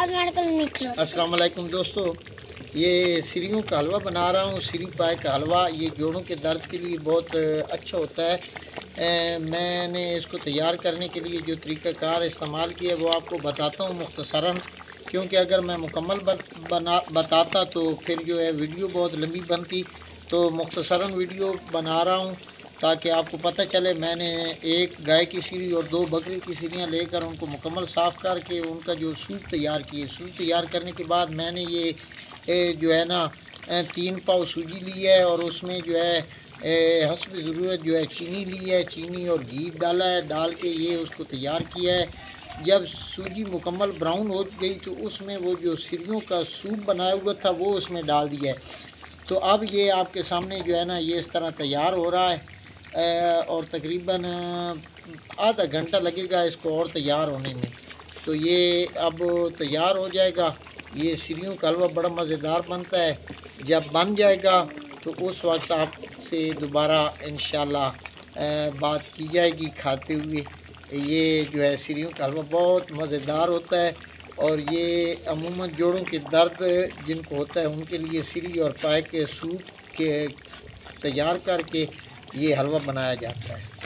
अस्सलाम वालेकुम दोस्तों, ये सिरियों का हलवा बना रहा हूँ। सिरी पाए का हलवा ये जोड़ों के दर्द के लिए बहुत अच्छा होता है। मैंने इसको तैयार करने के लिए जो तरीक़ाकार इस्तेमाल किया वो आपको बताता हूँ मुख्तसरन, क्योंकि अगर मैं मुकम्मल बताता तो फिर जो है वीडियो बहुत लंबी बनती। तो मुख्तसरन वीडियो बना रहा हूँ ताकि आपको पता चले। मैंने एक गाय की सिरी और 2 बकरी की सिरियाँ लेकर उनको मुकम्मल साफ़ करके उनका जो सूप तैयार किए। सूप तैयार करने के बाद मैंने ये जो है ना 3 पाव सूजी ली है और उसमें जो है हस्ब ज़रूरत जो है चीनी ली है। चीनी और घी डाला है, डाल के ये उसको तैयार किया है। जब सूजी मुकम्मल ब्राउन हो गई तो उसमें वो जो सिरियों का सूप बनाया हुआ था वो उसमें डाल दिया है। तो अब ये आपके सामने जो है ना ये इस तरह तैयार हो रहा है और तकरीबन आधा घंटा लगेगा इसको और तैयार होने में। तो ये अब तैयार हो जाएगा। ये सिरियों का हलवा बड़ा मज़ेदार बनता है। जब बन जाएगा तो उस वक्त आपसे दोबारा इंशाल्लाह बात की जाएगी खाते हुए। ये जो है सिरियों का हलवा बहुत मज़ेदार होता है और ये अमूमन जोड़ों के दर्द जिनको होता है उनके लिए सिरी और पाए के सूप के तैयार करके ये हलवा बनाया जाता है।